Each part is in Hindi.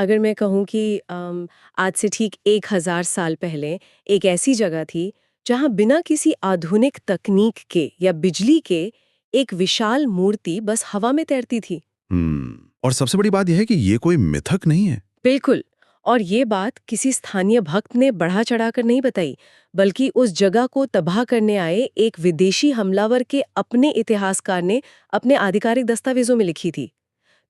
अगर मैं कहूँ कि आज से ठीक 1000 साल पहले एक ऐसी जगह थी जहाँ बिना किसी आधुनिक तकनीक के या बिजली के एक विशाल मूर्ति बस हवा में तैरती थी। और सबसे बड़ी बात यह है कि ये कोई मिथक नहीं है। बिल्कुल। और ये बात किसी स्थानीय भक्त ने बढ़ा चढ़ाकर नहीं बताई, बल्कि उस जगह को तबाह करने आए एक विदेशी हमलावर के अपने इतिहासकार ने अपने आधिकारिक दस्तावेजों में लिखी थी।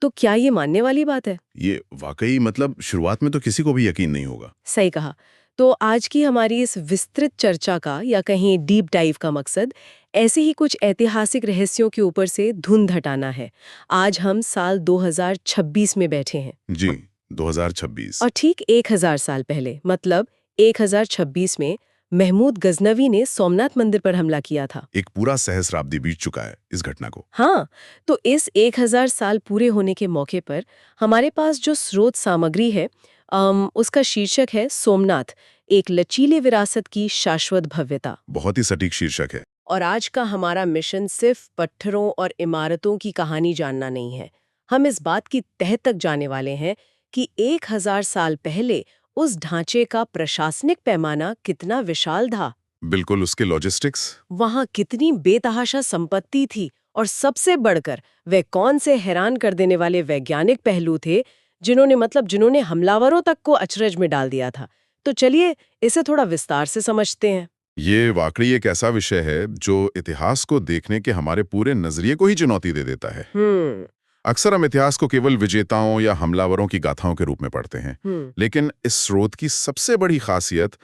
तो क्या ये मानने वाली बात है? ये वाकई मतलब शुरुआत में तो किसी को भी यकीन नहीं होगा। सही कहा। तो आज की हमारी इस विस्तृत चर्चा का या कहीं डीप डाइव का मकसद ऐसे ही कुछ ऐतिहासिक रहस्यों के ऊपर से धुंध हटाना है। आज हम साल 2026 में बैठे हैं। जी, 2026। और ठीक 1000 साल पहले मतलब 1026 में महमूद गजनवी ने सोमनाथ मंदिर पर हमला किया था। एक पूरा सहस्राब्दी बीत चुका है इस घटना को। हाँ, तो इस 1000 साल पूरे होने के मौके पर हमारे पास जो स्रोत सामग्री है उसका शीर्षक है सोमनाथ, एक लचीले विरासत की शाश्वत भव्यता। बहुत ही सटीक शीर्षक है। और आज का हमारा मिशन सिर्फ पत्थरों और इमारतों की कहानी जानना नहीं है। हम इस बात की तह तक जाने वाले हैं कि 1000 साल पहले उस ढांचे का प्रशासनिक पैमाना कितना विशाल था। बिल्कुल, उसके लॉजिस्टिक्स। वहां कितनी बेतहाशा संपत्ति थी और सबसे बढ़कर वे कौन से हैरान कर देने वाले वैज्ञानिक पहलू थे जिन्होंने हमलावरों तक को अचरज में डाल दिया था। तो चलिए इसे थोड़ा विस्तार से समझते हैं। ये वाकई एक ऐसा विषय है जो इतिहास को देखने के हमारे पूरे नजरिए को ही चुनौती दे देता है। अक्सर हम इतिहास को केवल विजेताओं या हमलावरों की गाथाओं के रूप में पढ़ते हैं, लेकिन इस स्रोत की सबसे बड़ी खासियत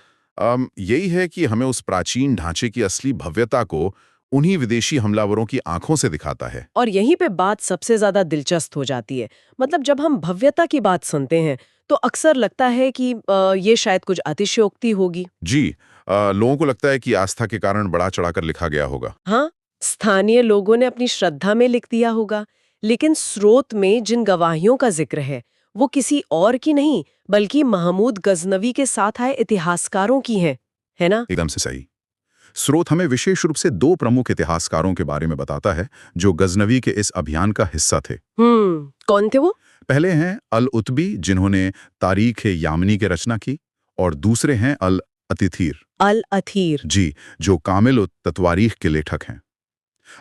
यही है कि हमें उस प्राचीन ढांचे की असली भव्यता को उन्हीं विदेशी हमलावरों की आंखों से दिखाता है। और यहीं पे बात सबसे ज्यादा दिलचस्प हो जाती है। मतलब जब हम भव्यता की बात सुनते हैं तो अक्सर लगता है कि ये शायद कुछ अतिशयोक्ति होगी। जी, लोगों को लगता है कि आस्था के कारण बढ़ा चढ़ाकर लिखा गया होगा। हाँ, स्थानीय लोगों ने अपनी श्रद्धा में लिख दिया होगा, लेकिन स्रोत में जिन गवाहियों का जिक्र है वो किसी और की नहीं बल्कि महमूद गजनवी के साथ आए इतिहासकारों की हैं, है ना? एकदम से सही। स्रोत हमें विशेष रूप से दो प्रमुख इतिहासकारों के बारे में बताता है जो गजनवी के इस अभियान का हिस्सा थे। कौन थे वो? पहले हैं अल उतबी, जिन्होंने तारीख यामनी की रचना की, और दूसरे हैं अल अतिथीर। अल अथीर। जी, जो कामिल तत्वारीख के लेखक हैं।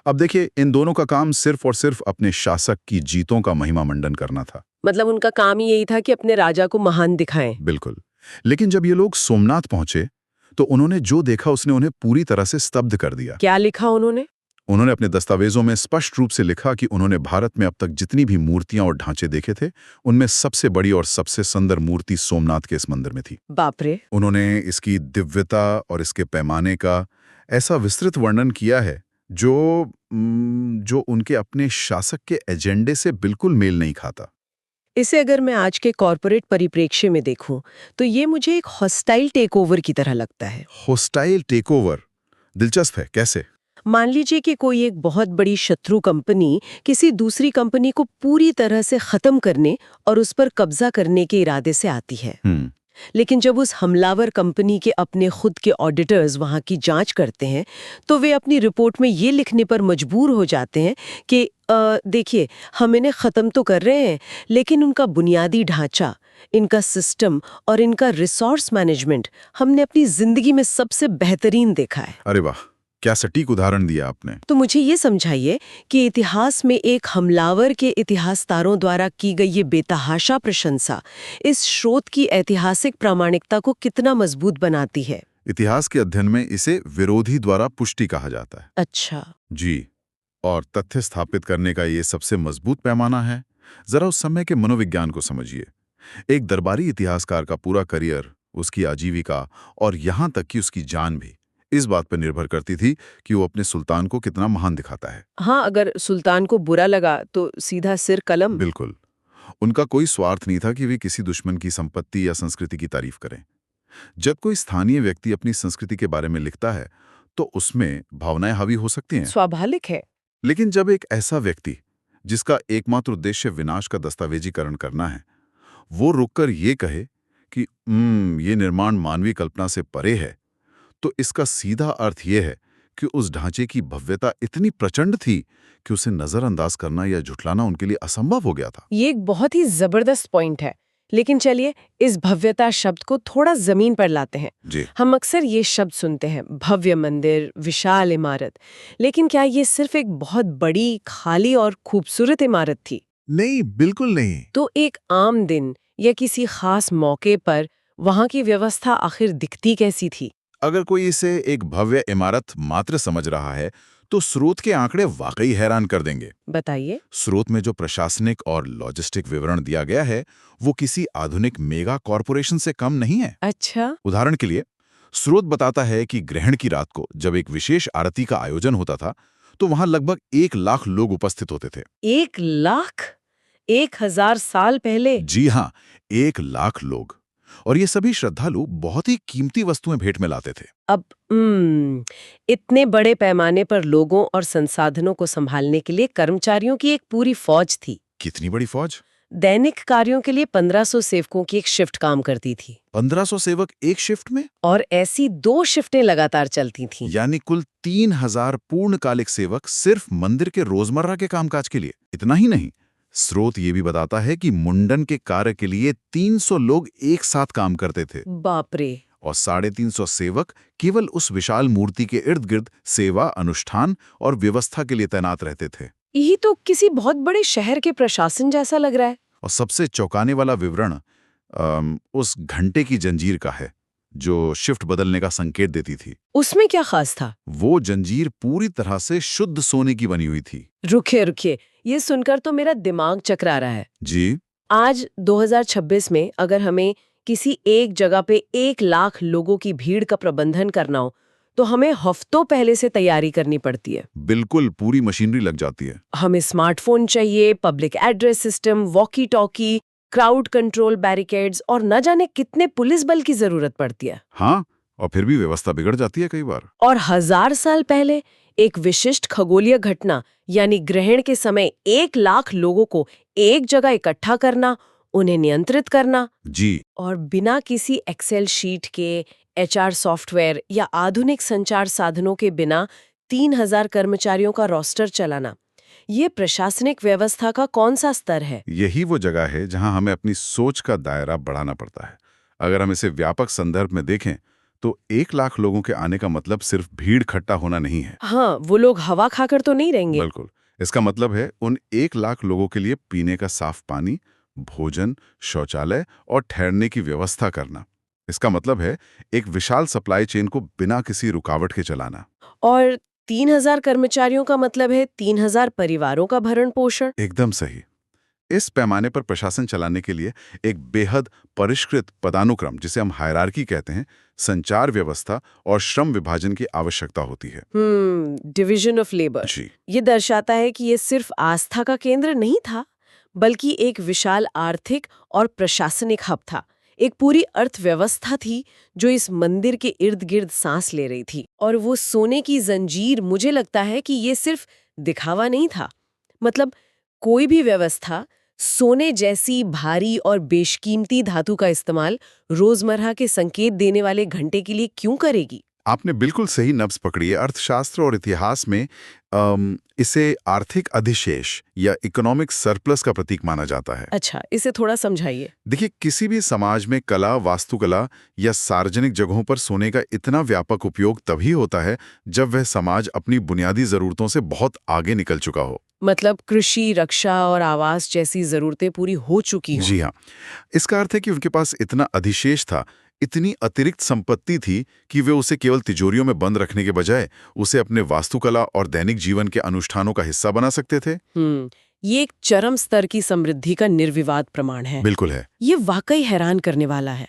अब देखिए, इन दोनों का काम सिर्फ और सिर्फ अपने शासक की जीतों का महिमा मंडन करना था। मतलब उनका काम ही यही था कि अपने राजा को महान दिखाएं। बिल्कुल। लेकिन जब ये लोग सोमनाथ पहुंचे तो उन्होंने जो देखा उसने उन्हें पूरी तरह से स्तब्ध कर दिया। क्या लिखा उन्होंने? उन्होंने अपने दस्तावेजों में स्पष्ट रूप से लिखा कि उन्होंने भारत में अब तक जितनी भी मूर्तियां और ढांचे देखे थे, उनमें सबसे बड़ी और सबसे सुंदर मूर्ति सोमनाथ के इस मंदिर में थी। बाप रे! उन्होंने इसकी दिव्यता और इसके पैमाने का ऐसा विस्तृत वर्णन किया है जो उनके अपने शासक के एजेंडे से बिल्कुल मेल नहीं खाता। इसे अगर मैं आज के कॉरपोरेट परिप्रेक्ष्य में देखूं, तो ये मुझे एक हॉस्टाइल टेकओवर की तरह लगता है। Hostile takeover? दिलचस्प है, कैसे? मान लीजिए कि कोई एक बहुत बड़ी शत्रु कंपनी किसी दूसरी कंपनी को पूरी तरह से खत्म करने और उस पर कब्जा करने के इरादे से आती है। लेकिन जब उस हमलावर कंपनी के अपने खुद के ऑडिटर्स वहां की जांच करते हैं तो वे अपनी रिपोर्ट में ये लिखने पर मजबूर हो जाते हैं कि देखिए, हम इन्हें ख़त्म तो कर रहे हैं, लेकिन उनका बुनियादी ढांचा, इनका सिस्टम और इनका रिसोर्स मैनेजमेंट हमने अपनी जिंदगी में सबसे बेहतरीन देखा है। अरे वाह, क्या सटीक उदाहरण दिया आपने। तो मुझे ये समझाइए कि इतिहास में एक हमलावर के इतिहासकारों द्वारा की गई ये बेतहाशा प्रशंसा इस स्रोत की ऐतिहासिक प्रामाणिकता को कितना मजबूत बनाती है? इतिहास के अध्ययन में इसे विरोधी द्वारा पुष्टि कहा जाता है। अच्छा। जी, और तथ्य स्थापित करने का ये सबसे मजबूत पैमाना है। जरा उस समय के मनोविज्ञान को समझिए। एक दरबारी इतिहासकार का पूरा करियर, उसकी आजीविका और यहाँ तक कि उसकी जान भी इस बात पर निर्भर करती थी कि वो अपने सुल्तान को कितना महान दिखाता है। हाँ, अगर सुल्तान को बुरा लगा तो सीधा सिर कलम। बिल्कुल। उनका कोई स्वार्थ नहीं था कि वे किसी दुश्मन की संपत्ति या संस्कृति की तारीफ करें। जब कोई स्थानीय व्यक्ति अपनी संस्कृति के बारे में लिखता है तो उसमें भावनाएं हावी हो सकती हैं। स्वाभाविक है। लेकिन जब एक ऐसा व्यक्ति जिसका एकमात्र उद्देश्य विनाश का दस्तावेजीकरण करना है, वो रुककर ये कहे कि ये निर्माण मानवीय कल्पना से परे है, तो इसका सीधा अर्थ ये है कि उस ढांचे की भव्यता इतनी प्रचंड थी कि उसे नजरअंदाज करना या झुठलाना उनके लिए असंभव हो गया था। ये एक बहुत ही जबरदस्त पॉइंट है लेकिन चलिए इस भव्यता शब्द को थोड़ा जमीन पर लाते हैं। जी। हम अक्सर ये शब्द सुनते हैं, भव्य मंदिर, विशाल इमारत, लेकिन क्या ये सिर्फ एक बहुत बड़ी, खाली और खूबसूरत इमारत थी? नहीं, बिल्कुल नहीं। तो एक आम दिन या किसी खास मौके पर वहां की व्यवस्था आखिर दिखती कैसी थी? अगर कोई इसे एक भव्य इमारत मात्र समझ रहा है तो स्रोत के आंकड़े वाकई हैरान कर देंगे। बताइए। स्रोत में जो प्रशासनिक और लॉजिस्टिक विवरण दिया गया है वो किसी आधुनिक मेगा कॉरपोरेशन से कम नहीं है। अच्छा। उदाहरण के लिए स्रोत बताता है कि ग्रहण की रात को जब एक विशेष आरती का आयोजन होता था तो वहां लगभग 1 लाख लोग उपस्थित होते थे। 1 लाख? 1000 साल पहले? जी हाँ, 1 लाख लोग। और ये सभी श्रद्धालु बहुत ही कीमती वस्तुएं भेंट में लाते थे। अब इतने बड़े पैमाने पर लोगों और संसाधनों को संभालने के लिए कर्मचारियों की एक पूरी फौज थी। कितनी बड़ी फौज? दैनिक कार्यों के लिए 1500 सेवकों की एक शिफ्ट काम करती थी। 1500 सेवक एक शिफ्ट में? और ऐसी 2 शिफ्टें लगातार चलती थीं। यानी कुल 3000 पूर्णकालिक सेवक सिर्फ मंदिर के रोजमर्रा के कामकाज के लिए। इतना ही नहीं, स्रोत ये भी बताता है कि मुंडन के कार्य के लिए 300 लोग एक साथ काम करते थे। बाप रे। और 350 सेवक केवल उस विशाल मूर्ति के इर्द गिर्द सेवा, अनुष्ठान और व्यवस्था के लिए तैनात रहते थे। यही तो किसी बहुत बड़े शहर के प्रशासन जैसा लग रहा है। और सबसे चौंकाने वाला विवरण उस घंटे की जंजीर का है जो शिफ्ट बदलने का संकेत देती थी। उसमें क्या खास था? वो जंजीर पूरी तरह से शुद्ध सोने की बनी हुई थी। रुकिए, ये सुनकर तो मेरा दिमाग चकरा रहा है। जी। आज 2026 में अगर हमें किसी एक जगह पे 1 लाख लोगों की भीड़ का प्रबंधन करना हो तो हमें हफ्तों पहले से तैयारी करनी पड़ती है। बिल्कुल, पूरी मशीनरी लग जाती है। हमें स्मार्टफोन चाहिए, public address system, walkie talkie, crowd control barricades और न जाने कितने पुलिस बल की जरूरत पड़ती है। हाँ, और फिर भी व्यवस्था बिगड़ जाती है कई बार। और 1000 साल पहले एक विशिष्ट खगोलीय घटना यानी ग्रहण के समय 1 लाख लोगों को एक जगह इकट्ठा करना, उन्हें नियंत्रित करना। जी। और बिना किसी एक्सेल शीट के, HR सॉफ्टवेयर या आधुनिक संचार साधनों के बिना 3000 कर्मचारियों का रोस्टर चलाना, ये प्रशासनिक व्यवस्था का कौन सा स्तर है? यही वो जगह है जहां हमें अपनी सोच का दायरा बढ़ाना पड़ता है। अगर हम इसे व्यापक संदर्भ में देखें तो 1 लाख लोगों के आने का मतलब सिर्फ भीड़ इकट्ठा होना नहीं है। हाँ, वो लोग हवा खाकर तो नहीं रहेंगे। बिल्कुल, इसका मतलब है उन 1 लाख लोगों के लिए पीने का साफ पानी, भोजन, शौचालय और ठहरने की व्यवस्था करना। इसका मतलब है एक विशाल सप्लाई चेन को बिना किसी रुकावट के चलाना। और 3000 कर्मचारियों का मतलब है 3000 परिवारों का भरण पोषण। एकदम सही। इस पैमाने पर प्रशासन चलाने के लिए एक बेहद परिष्कृत पदानुक्रम, जिसे हम हायरार्की कहते हैं, संचार व्यवस्था और श्रम विभाजन की आवश्यकता होती है। Division of labour. जी। ये दर्शाता है कि ये सिर्फ आस्था का केंद्र नहीं था, बल्कि एक विशाल आर्थिक और प्रशासनिक हब था। एक पूरी अर्थव्यवस्था थी जो इस मंदिर के इर्द गिर्द सांस ले रही थी। और वो सोने की जंजीर, मुझे लगता है कि ये सिर्फ दिखावा नहीं था। मतलब कोई भी व्यवस्था सोने जैसी भारी और बेशकीमती धातु का इस्तेमाल रोजमर्रा के संकेत देने वाले घंटे के लिए क्यों करेगी? आपने बिल्कुल सही नब्ज पकड़ी है। अर्थशास्त्र और इतिहास में इसे आर्थिक अधिशेष या इकोनॉमिक सरप्लस का प्रतीक माना जाता है। अच्छा, इसे थोड़ा समझाइए। देखिए, किसी भी समाज में कला, वास्तुकला या सार्वजनिक जगहों पर सोने का इतना व्यापक उपयोग तभी होता है जब वह समाज अपनी बुनियादी जरूरतों से बहुत आगे निकल चुका हो। मतलब कृषि, रक्षा और आवास जैसी जरूरतें पूरी हो चुकी हो। जी हाँ, इसका अर्थ है कि उनके पास इतना अधिशेष था, इतनी अतिरिक्त संपत्ति थी कि वे उसे केवल तिजोरियों में बंद रखने के बजाय उसे अपने वास्तुकला और दैनिक जीवन के अनुष्ठानों का हिस्सा बना सकते थे। ये एक चरम स्तर की समृद्धि का निर्विवाद प्रमाण है। बिल्कुल है। ये वाकई हैरान करने वाला है।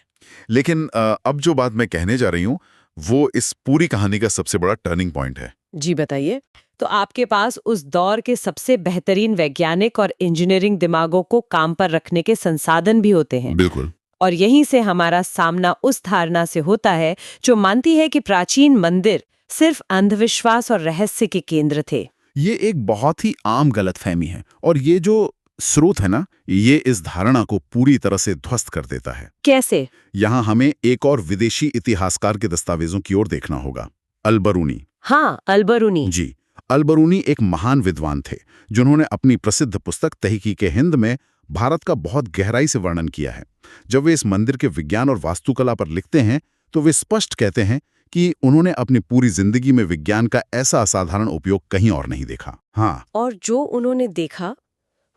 लेकिन अब जो बात मैं कहने जा रही हूँ वो इस पूरी कहानी का सबसे बड़ा टर्निंग पॉइंट है। जी बताइए। तो आपके पास उस दौर के सबसे बेहतरीन वैज्ञानिक और इंजीनियरिंग दिमागों को काम पर रखने के संसाधन भी होते हैं। बिल्कुल। और यहीं से हमारा सामना उस धारणा से होता है जो मानती है कि प्राचीन मंदिर सिर्फ अंधविश्वास और रहस्य के केंद्र थे। ये एक बहुत ही आम गलतफहमी है और ये जो स्रोत है ना, ये इस धारणा को पूरी तरह से ध्वस्त कर देता है। कैसे? यहाँ हमें एक और विदेशी इतिहासकार के दस्तावेजों की ओर देखना होगा, अल-बरूनी। हाँ, अल-बरूनी। जी, अल-बरूनी एक महान विद्वान थे जिन्होंने अपनी प्रसिद्ध पुस्तक तहकीक-ए-हिंद में भारत का बहुत गहराई से वर्णन किया है। जब वे इस मंदिर के विज्ञान और वास्तुकला पर लिखते हैं तो वे स्पष्ट कहते हैं कि उन्होंने अपनी पूरी जिंदगी में विज्ञान का ऐसा असाधारण उपयोग कहीं और नहीं देखा। हाँ, और जो उन्होंने देखा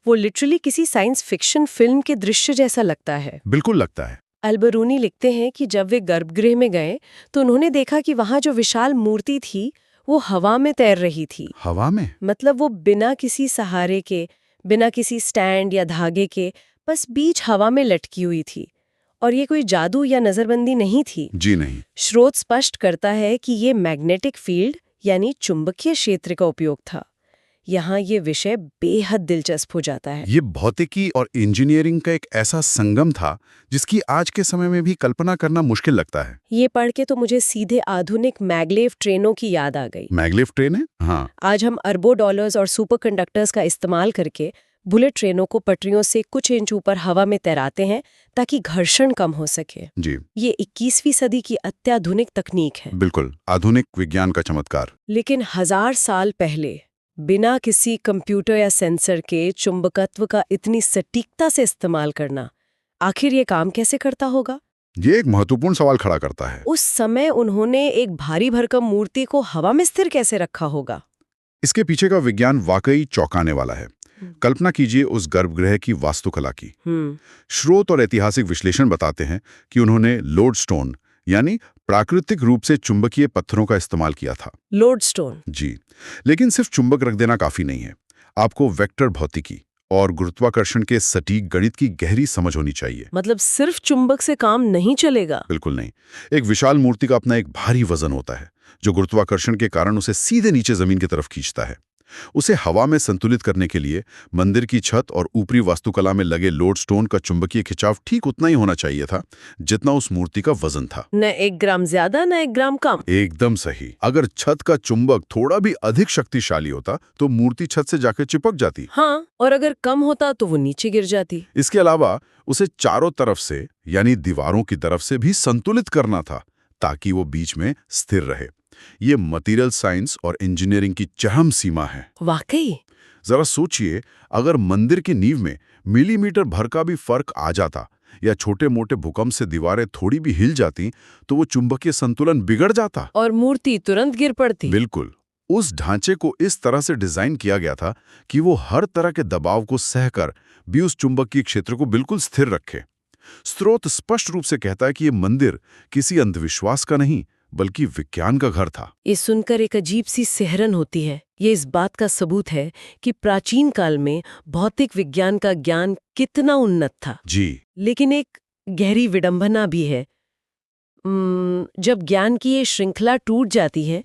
वो लिटरली किसी साइंस फिक्शन फिल्म के दृश्य जैसा लगता है। बिल्कुल लगता है। अल्बरूनी लिखते हैं कि जब वे गर्भगृह में गए तो उन्होंने देखा कि वहां जो विशाल मूर्ति थी वो हवा में तैर रही थी। हवा में? मतलब वो बिना किसी सहारे के, बिना किसी स्टैंड या धागे के, बस बीच हवा में लटकी हुई थी। और ये कोई जादू या नजरबंदी नहीं थी। जी नहीं। स्रोत स्पष्ट करता है कि ये मैग्नेटिक फील्ड यानी चुंबकीय क्षेत्र का उपयोग था। यहाँ ये विषय बेहद दिलचस्प हो जाता है। ये भौतिकी और इंजीनियरिंग का एक ऐसा संगम था जिसकी आज के समय में भी कल्पना करना मुश्किल लगता है। ये पढ़ के तो मुझे सीधे आधुनिक मैग्लेव ट्रेनों की याद आ गई। मैग्लेव ट्रेन है? हाँ। आज हम अरबों डॉलर्स और सुपर कंडक्टर्स का इस्तेमाल करके बुलेट ट्रेनों को पटरियों से कुछ इंच ऊपर हवा में तैराते हैं ताकि घर्षण कम हो सके। जी। ये 21वीं सदी की अत्याधुनिक तकनीक है। बिल्कुल, आधुनिक विज्ञान का चमत्कार। लेकिन 1000 साल पहले बिना किसी कंप्यूटर या सेंसर के चुंबकत्व का इतनी सटीकता से इस्तेमाल करना, आखिर ये काम कैसे करता होगा? ये एक महत्वपूर्ण सवाल खड़ा करता है। उस समय उन्होंने एक भारी भरकम मूर्ति को हवा में स्थिर कैसे रखा होगा? इसके पीछे का विज्ञान वाकई चौंकाने वाला है। कल्पना कीजिए उस गर्भगृह की वास्तुकला की। स्रोत और ऐतिहासिक विश्लेषण बताते हैं कि उन्होंने लोडस्टोन यानी प्राकृतिक रूप से चुंबकीय पत्थरों का इस्तेमाल किया था। लोडस्टोन? जी। लेकिन सिर्फ चुंबक रख देना काफी नहीं है। आपको वेक्टर भौतिकी और गुरुत्वाकर्षण के सटीक गणित की गहरी समझ होनी चाहिए। मतलब सिर्फ चुंबक से काम नहीं चलेगा? बिल्कुल नहीं। एक विशाल मूर्ति का अपना एक भारी वजन होता है जो गुरुत्वाकर्षण के कारण उसे सीधे नीचे जमीन की तरफ खींचता है। उसे हवा में संतुलित करने के लिए मंदिर की छत और ऊपरी वास्तुकला में लगे लोडस्टोन का चुंबकीय खिंचाव ठीक उतना ही होना चाहिए था जितना उस मूर्ति का वजन था। न 1 ग्राम ज्यादा न 1 ग्राम कम। एकदम सही। अगर छत का चुंबक थोड़ा भी अधिक शक्तिशाली होता तो मूर्ति छत से जाकर चिपक जाती। हाँ, और अगर कम होता तो वो नीचे गिर जाती। इसके अलावा उसे चारों तरफ से यानी दीवारों की तरफ से भी संतुलित करना था ताकि वो बीच में स्थिर रहे। ये मटेरियल साइंस और इंजीनियरिंग की चरम सीमा है। वाकई। जरा सोचिए, अगर मंदिर की नींव में मिलीमीटर भर का भी फर्क आ जाता या छोटे मोटे भूकंप से दीवारें थोड़ी भी हिल जाती तो वो चुंबकीय संतुलन बिगड़ जाता और मूर्ति तुरंत गिर पड़ती। बिल्कुल। उस ढांचे को इस तरह से डिजाइन किया गया था कि वो हर तरह के दबाव को सहकर भी उस चुंबकीय क्षेत्र को बिल्कुल स्थिर रखे। स्रोत स्पष्ट रूप से कहता है कि ये मंदिर किसी अंधविश्वास का नहीं बल्कि विज्ञान का घर था। ये सुनकर एक अजीब सी सिहरन होती है। ये इस बात का सबूत है कि प्राचीन काल में भौतिक विज्ञान का ज्ञान कितना उन्नत था। जी। लेकिन एक गहरी विडंबना भी है। जब ज्ञान की ये श्रृंखला टूट जाती है,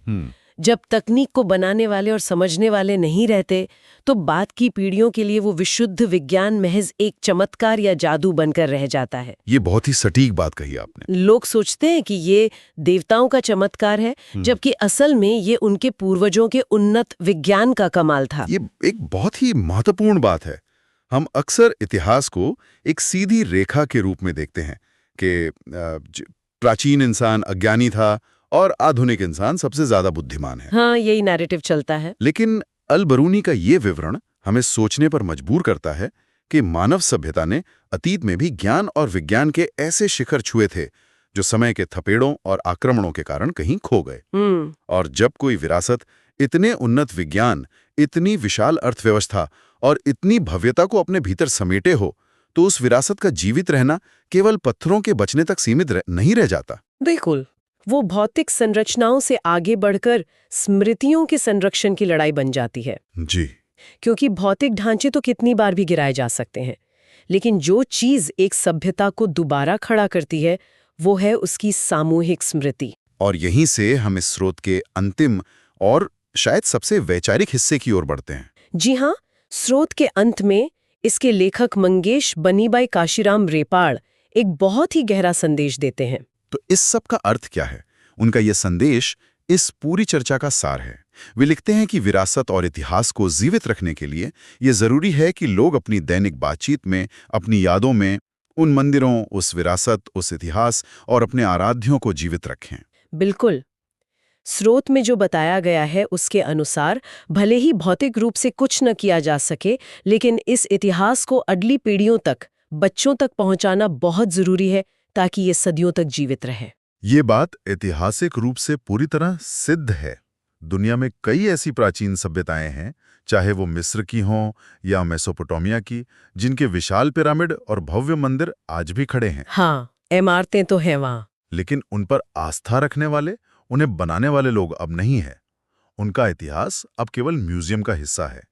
जब तकनीक को बनाने वाले और समझने वाले नहीं रहते, तो बाद की पीढ़ियों के लिए वो विशुद्ध विज्ञान महज एक चमत्कार या जादू बनकर रह जाता है। ये बहुत ही सटीक बात कही आपने। लोग सोचते हैं कि ये देवताओं का चमत्कार है, जबकि असल में ये उनके पूर्वजों के उन्नत विज्ञान का कमाल था। ये एक बहुत ही महत्वपूर्ण बात है। हम अक्सर इतिहास को एक सीधी रेखा के रूप में देखते हैं कि प्राचीन इंसान अज्ञानी था और आधुनिक इंसान सबसे ज्यादा बुद्धिमान है। हाँ, यही नैरेटिव चलता है। लेकिन अल-बरूनी का ये विवरण हमें सोचने पर मजबूर करता है कि मानव सभ्यता ने अतीत में भी ज्ञान और विज्ञान के ऐसे शिखर छुए थे जो समय के थपेड़ों और आक्रमणों के कारण कहीं खो गए। और जब कोई विरासत इतने उन्नत विज्ञान, इतनी विशाल अर्थव्यवस्था और इतनी भव्यता को अपने भीतर समेटे हो तो उस विरासत का जीवित रहना केवल पत्थरों के बचने तक सीमित नहीं रह जाता। बिल्कुल, वो भौतिक संरचनाओं से आगे बढ़कर स्मृतियों के संरक्षण की लड़ाई बन जाती है। जी। क्योंकि भौतिक ढांचे तो कितनी बार भी गिराए जा सकते हैं, लेकिन जो चीज एक सभ्यता को दोबारा खड़ा करती है वो है उसकी सामूहिक स्मृति। और यहीं से हम इस स्रोत के अंतिम और शायद सबसे वैचारिक हिस्से की ओर बढ़ते हैं। जी हाँ, स्रोत के अंत में इसके लेखक मंगेश बनीबाई काशीराम रेपाड़ एक बहुत ही गहरा संदेश देते हैं। तो इस सब का अर्थ क्या है? उनका यह संदेश इस पूरी चर्चा का सार है। वे लिखते हैं कि विरासत और इतिहास को जीवित रखने के लिए यह जरूरी है कि लोग अपनी दैनिक बातचीत में, अपनी यादों में उन मंदिरों, उस विरासत, उस इतिहास और अपने आराध्यों को जीवित रखें। बिल्कुल। स्रोत में जो बताया गया है उसके अनुसार भले ही भौतिक रूप से कुछ न किया जा सके, लेकिन इस इतिहास को अगली पीढ़ियों तक, बच्चों तक पहुंचाना बहुत जरूरी है ताकि ये सदियों तक जीवित रहे। ये बात ऐतिहासिक रूप से पूरी तरह सिद्ध है। दुनिया में कई ऐसी प्राचीन सभ्यताएं हैं, चाहे वो मिस्र की हों या मेसोपोटामिया की, जिनके विशाल पिरामिड और भव्य मंदिर आज भी खड़े हैं। हाँ, इमारतें तो हैं वहाँ। लेकिन उन पर आस्था रखने वाले, उन्हें बनाने वाले लोग अब नहीं हैं। उनका इतिहास अब केवल म्यूजियम का हिस्सा है।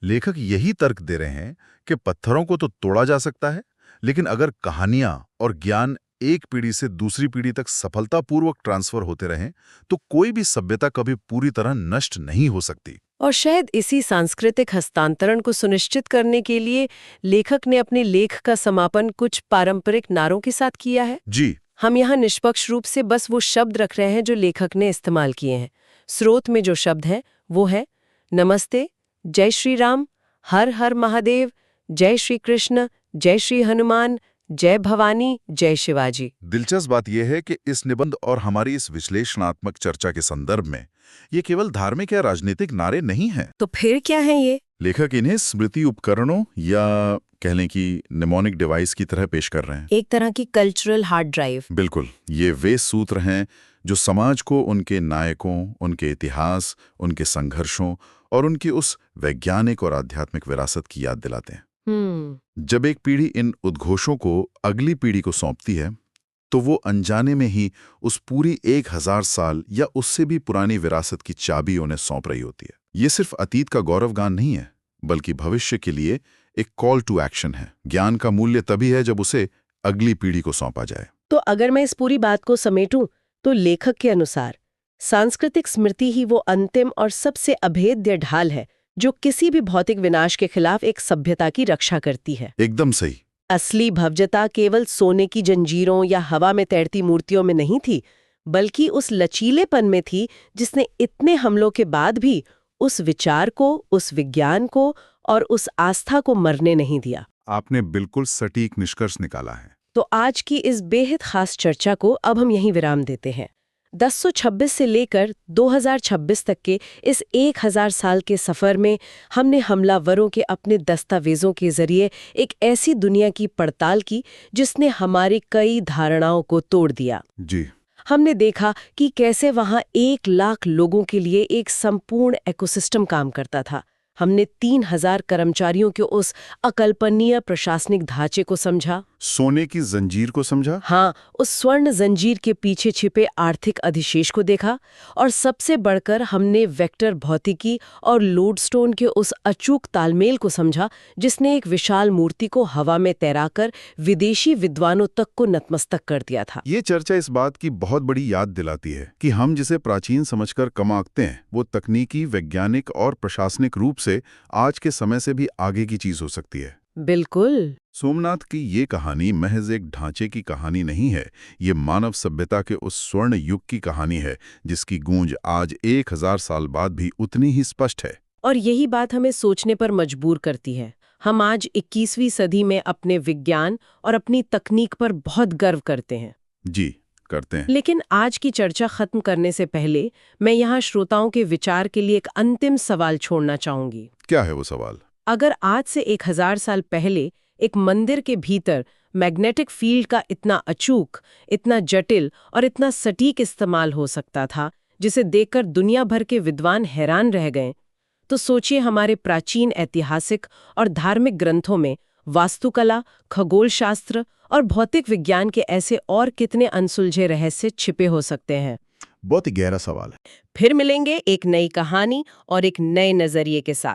लेखक यही तर्क दे रहे हैं कि पत्थरों को तो तोड़ा जा सकता है, लेकिन अगर कहानियां और ज्ञान एक पीढ़ी से दूसरी पीढ़ी तक सफलतापूर्वक ट्रांसफर होते रहें, तो कोई भी सभ्यता कभी पूरी तरह नष्ट नहीं हो सकती। और शायद इसी सांस्कृतिक हस्तांतरण को सुनिश्चित करने के लिए लेखक ने अपने लेख का समापन कुछ पारंपरिक नारों के साथ किया है। जी, हम यहाँ निष्पक्ष रूप से बस वो शब्द रख रहे हैं जो लेखक ने इस्तेमाल किए हैं। स्रोत में जो शब्द है वो है नमस्ते, जय श्री राम, हर हर महादेव, जय श्री कृष्ण, जय श्री हनुमान, जय भवानी, जय शिवाजी। दिलचस्प बात यह है कि इस निबंध और हमारी इस विश्लेषणात्मक चर्चा के संदर्भ में ये केवल धार्मिक या राजनीतिक नारे नहीं हैं। तो फिर क्या है ये? लेखक इन्हें स्मृति उपकरणों या कह लें कि निमोनिक डिवाइस की तरह पेश कर रहे हैं। एक तरह की कल्चरल हार्ड ड्राइव। बिल्कुल, ये वे सूत्र हैं जो समाज को उनके नायकों, उनके इतिहास, उनके संघर्षों और उनकी उस वैज्ञानिक और आध्यात्मिक विरासत की याद दिलाते हैं। जब एक पीढ़ी इन उद्घोषों को अगली पीढ़ी को सौंपती है, तो वो अनजाने में ही उस पूरी 1000 साल या उससे भी पुरानी विरासत की चाबी उन्हें सौंप रही होती है। ये सिर्फ अतीत का गौरवगान नहीं है, बल्कि भविष्य के लिए एक कॉल टू एक्शन है। ज्ञान का मूल्य तभी है जब उसे अगली पीढ़ी को सौंपा जाए। तो अगर मैं इस पूरी बात को समेटूं, तो लेखक के अनुसार सांस्कृतिक स्मृति ही वो अंतिम और सबसे अभेद्य ढाल है जो किसी भी भौतिक विनाश के खिलाफ एक सभ्यता की रक्षा करती है। एकदम सही। असली भव्यता केवल सोने की जंजीरों या हवा में तैरती मूर्तियों में नहीं थी, बल्कि उस लचीलेपन में थी जिसने इतने हमलों के बाद भी उस विचार को, उस विज्ञान को और उस आस्था को मरने नहीं दिया। आपने बिल्कुल सटीक निष्कर्ष निकाला है। तो आज की इस बेहद खास चर्चा को अब हम यहीं विराम देते हैं। 1026 से लेकर 2026 तक के इस 1000 साल के सफर में हमने हमलावरों के अपने दस्तावेजों के जरिए एक ऐसी दुनिया की पड़ताल की जिसने हमारी कई धारणाओं को तोड़ दिया। जी, हमने देखा कि कैसे वहां 1 लाख लोगों के लिए एक संपूर्ण इकोसिस्टम काम करता था। हमने 3000 कर्मचारियों के उस अकल्पनीय प्रशासनिक ढांचे को समझा, सोने की जंजीर को समझा, हाँ, उस स्वर्ण जंजीर के पीछे छिपे आर्थिक अधिशेष को देखा, और सबसे बढ़कर हमने वेक्टर भौतिकी और लोडस्टोन के उस अचूक तालमेल को समझा जिसने एक विशाल मूर्ति को हवा में तैराकर विदेशी विद्वानों तक को नतमस्तक कर दिया था। ये चर्चा इस बात की बहुत बड़ी याद दिलाती है कि हम जिसे प्राचीन समझकर कम आंकते हैं, वो तकनीकी, वैज्ञानिक और प्रशासनिक रूप से आज के समय से भी आगे की चीज हो सकती है। बिल्कुल। सोमनाथ की ये कहानी महज एक ढांचे की कहानी नहीं है, ये मानव सभ्यता के उस स्वर्ण युग की कहानी है जिसकी गूंज आज 1000 साल बाद भी उतनी ही स्पष्ट है। और यही बात हमें सोचने पर मजबूर करती है। हम आज 21वीं सदी में अपने विज्ञान और अपनी तकनीक पर बहुत गर्व करते हैं। जी, करते हैं। लेकिन आज की चर्चा खत्म करने से पहले मैं यहाँ श्रोताओं के विचार के लिए एक अंतिम सवाल छोड़ना चाहूंगी। क्या है वो सवाल? अगर आज से 1000 साल पहले एक मंदिर के भीतर मैग्नेटिक फील्ड का इतना अचूक, इतना जटिल और इतना सटीक इस्तेमाल हो सकता था जिसे देखकर दुनिया भर के विद्वान हैरान रह गए, तो सोचिए हमारे प्राचीन ऐतिहासिक और धार्मिक ग्रंथों में वास्तुकला, खगोल शास्त्र और भौतिक विज्ञान के ऐसे और कितने अनसुलझे रहस्य छिपे हो सकते हैं। बहुत ही गहरा सवाल है। फिर मिलेंगे एक नई कहानी और एक नए नजरिए के साथ।